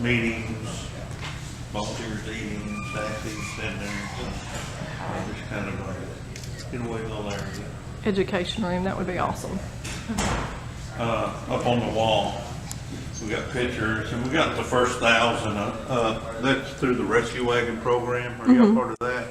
meetings, volunteers eating, taxis, and just kind of get away a little area. Education room, that would be awesome. Up on the wall, we got pictures, and we got the first 1,000. That's through the rescue wagon program. Are y'all part of that?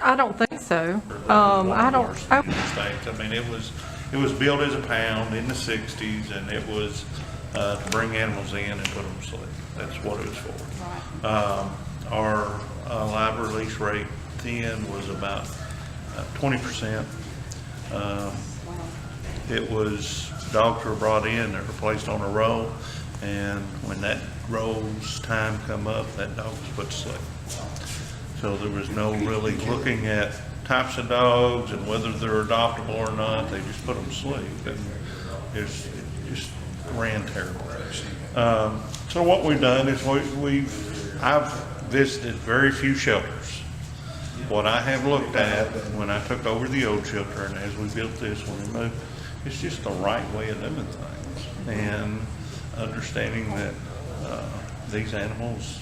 I don't think so. I don't. In the States. I mean, it was built as a pound in the '60s, and it was to bring animals in and put them to sleep. That's what it was for. Our live release rate then was about 20%. It was dogs were brought in, they were placed on a roll, and when that roll's time come up, that dog was put to sleep. So there was no really looking at types of dogs and whether they're adoptable or not. They just put them to sleep, and it just ran terrible. So what we've done is I've visited very few shelters. What I have looked at when I took over the old shelter and as we built this when we moved, it's just the right way of doing things, and understanding that these animals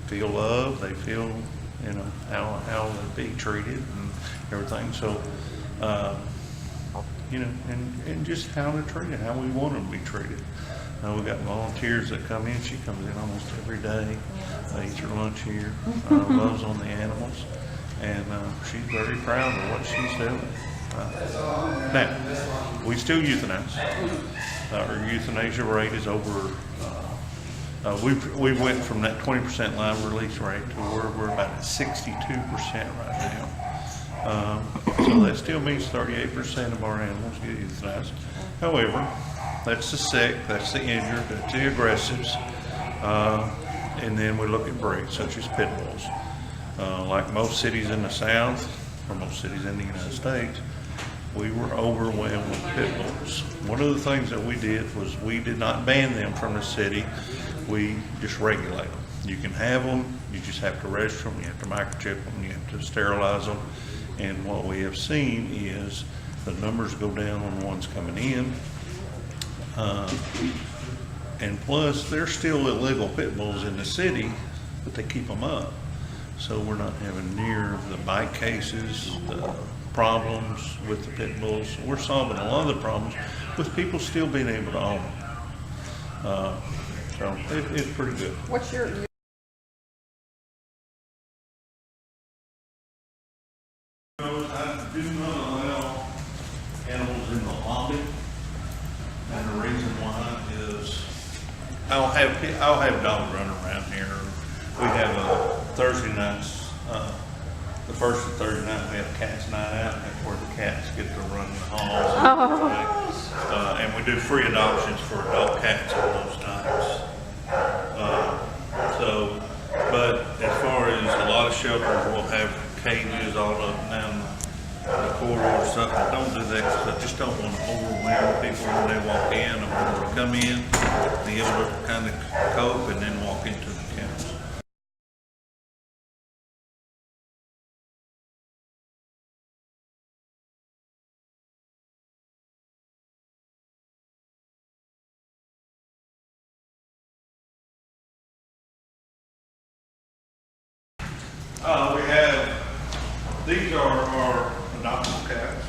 feel love, they feel, how they be treated and everything. So, and just how to treat it, how we want them to be treated. We've got volunteers that come in. She comes in almost every day, eats her lunch here, loves on the animals, and she's very proud of what she's doing. Now, we still euthanize. Our euthanasia rate is over. We went from that 20% live release rate to where we're about at 62% right now. So that still means 38% of our animals get euthanized. However, that's the sick, that's the injured, that's the aggressives, and then we look at breeds such as pit bulls. Like most cities in the South, or most cities in the United States, we were overwhelmed with pit bulls. One of the things that we did was we did not ban them from the city. We just regulate them. You can have them, you just have to register them, you have to microchip them, you have to sterilize them. And what we have seen is the numbers go down on the ones coming in. And plus, there's still illegal pit bulls in the city, but they keep them up. So we're not having near the bite cases, the problems with the pit bulls. We're solving a lot of the problems with people still being able to own them. So it's pretty good. What's your? I do not allow animals in the lobby, and the reason why is I'll have dogs running around here. We have Thursday nights. The first and Thursday night we have cats night out. That's where the cats get to run the halls. And we do free adoptions for adult cats on those nights. But as far as a lot of shelters will have cages all up and down the corridor or something, I don't do that because I just don't want to overwhelm people when they walk in. I want them to come in, be able to kind of cope, and then walk into the kennels. We have, these are our adoptable cats.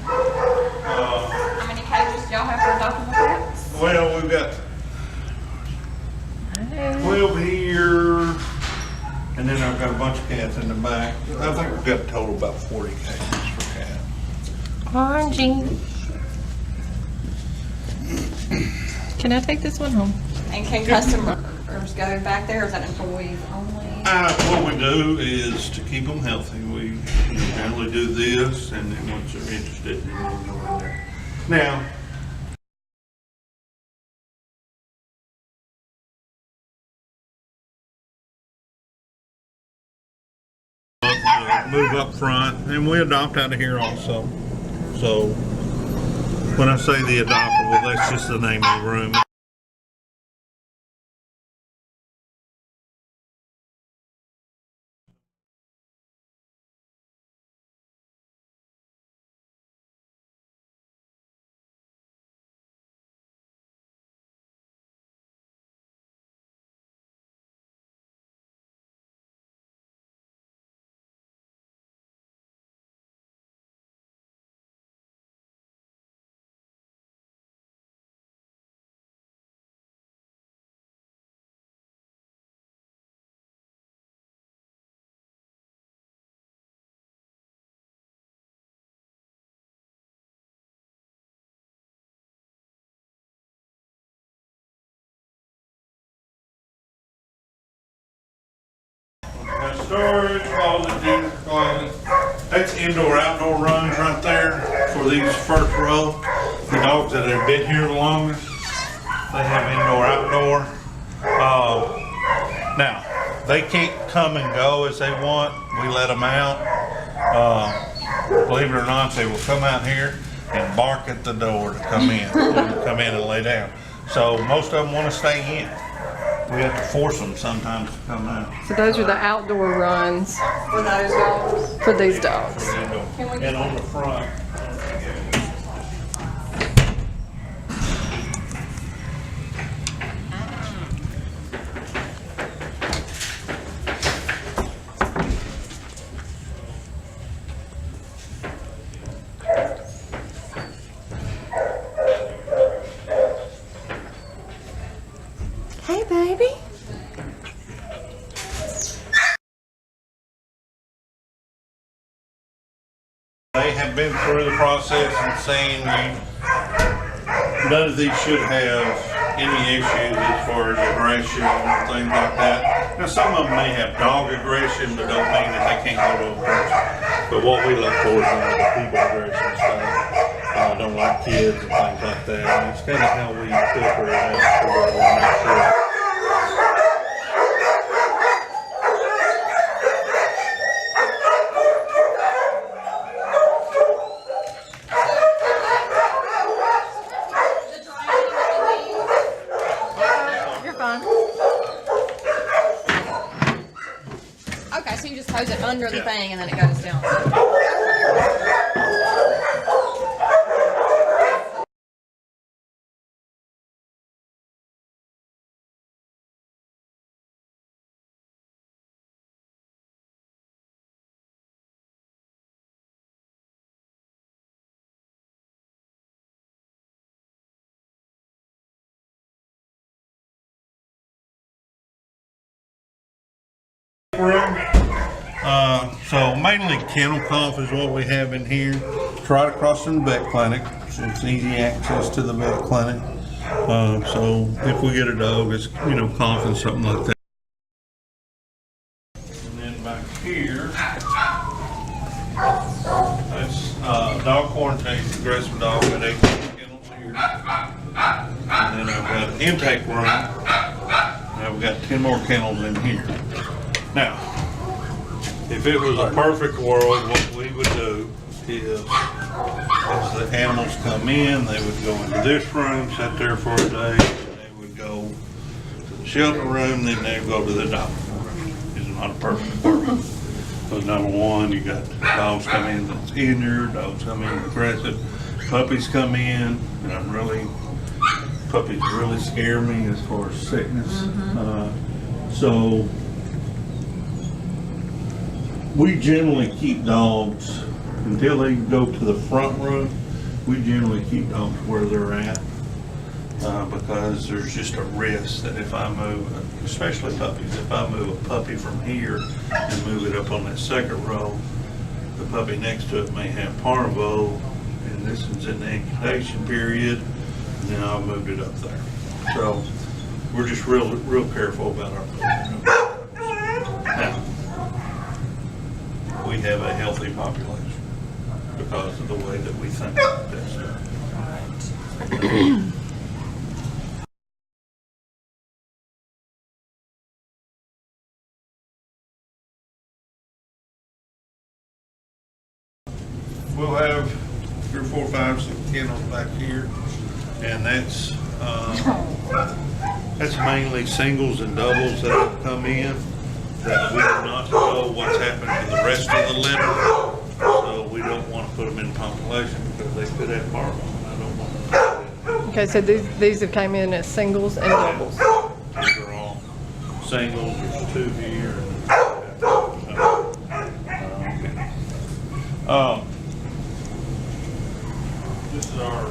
How many cages do y'all have for adoptable cats? Well, we've got 12 here, and then I've got a bunch of cats in the back. I think we've got a total about 40 cages for cats. Orangey. Can I take this one home? And can customers go back there, or is that employees only? What we do is to keep them healthy. We generally do this, and then once they're interested, then we'll go in there. Now, move up front, and we adopt out of here also. So when I say the adoptable, that's just the name of the room. storage closet, junior closet. That's indoor, outdoor runs right there for these first row. The dogs that have been here the longest, they have indoor, outdoor. Now, they can't come and go as they want. We let them out. Believe it or not, they will come out here and bark at the door to come in, and lay down. So most of them want to stay in. We have to force them sometimes to come out. So those are the outdoor runs For those dogs. for these dogs. And on the front. Hey, baby. They have been through the process and seen none of these should have any issues as far as aggression and things like that. Now, some of them may have dog aggression, but don't mean that they can't go to a person. But what we look for is none of the people aggression stuff. Don't like kids and things like that. And it's kind of how we filter it out to where we make sure. You're fine. Okay, so you just hose it under the Yeah. thing and then it goes down. Room. So mainly kennel cough is what we have in here. It's right across from the vet clinic, so it's easy access to the vet clinic. So if we get a dog that's, coughing, something like that. And then back here, that's dog quarantine, aggressive dog, got 18 kennels here. And then I've got an intake room. And I've got 10 more kennels in here. Now, if it was a perfect world, what we would do is, as the animals come in, they would go into this room, sit there for a day, and they would go to the shelter room, then they would go to the dog room. It's not a perfect world. Because number one, you got dogs come in that's injured, dogs come in aggressive, puppies come in, and puppies really scare me as far as sickness. So we generally keep dogs until they go to the front room. We generally keep dogs where they're at because there's just a risk that if I move, especially puppies, if I move a puppy from here and move it up on that second row, the puppy next to it may have parvo, and this is in the incubation period, and then I'll move it up there. So we're just real careful about our puppies. Now, we have a healthy population because of the way that we think about that stuff. We'll have 3, 4, 5, 6 kennels back here, and that's mainly singles and doubles that have come in that we do not know what's happened to the rest of the litter, so we don't want to put them in population because they could have parvo, and I don't want to. Okay, so these have came in as singles and doubles. These are all singles, there's 2 here. This is our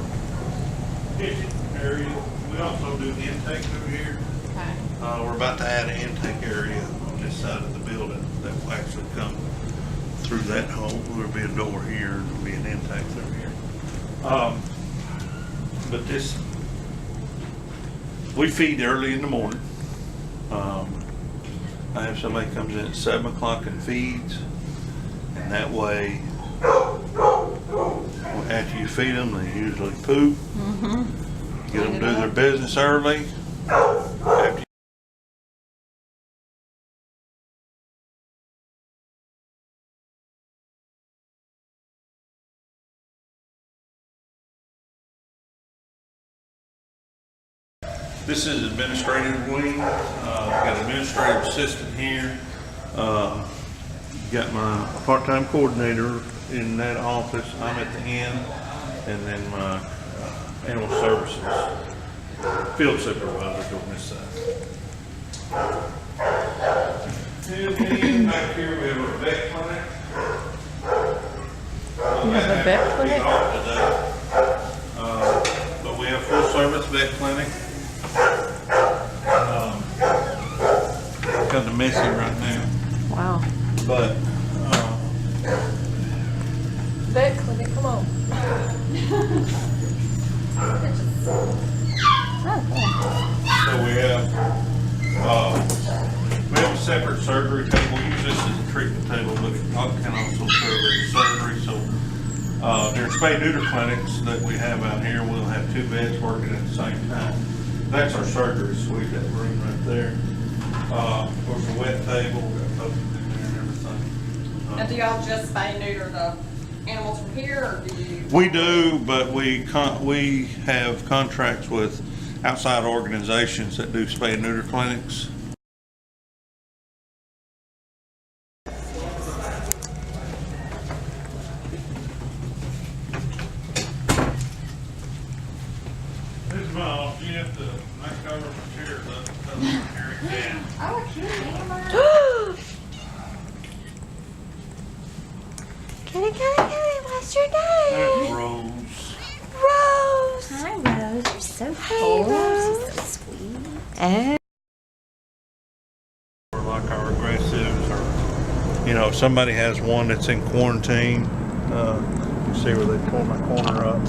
kitchen area. We also do intake through here. Okay. We're about to add an intake area on this side of the building that will actually come through that hole. There'll be a door here and there'll be an intake through here. But we feed early in the morning. I have somebody comes in at 7 o'clock and feeds, and that way, after you feed them, they usually poop. Get them to do their business early. After This is administrative wing. Got an administrative assistant here. Got my part-time coordinator in that office. I'm at the end, and then my animal services field supervisor on this side. And then back here we have a vet clinic. You have a vet clinic? But we have full service vet clinic. Kind of messy right now, Wow. but Vet clinic, come on. so we have a separate surgery table. We use this as a treatment table, but it can also serve as surgery. So during spay neuter clinics that we have out here, we'll have 2 vets working at the same time. That's our surgery suite, that room right there. Of course, a wet table, we've got folks in there and everything. Now, do y'all just spay neuter the animals from here, or do you? We do, but we have contracts with outside organizations that do spay and neuter clinics. This is my office. You have to knock over my chairs up. Here again. Oh, cute hammer. Kitty, what's your name? That's Rose. Rose. Hi, Rose. You're so Hey, cool. Rose. She's so sweet. Oh. Or like our aggressives, or if somebody has one that's in quarantine, you see where they tore my corner up.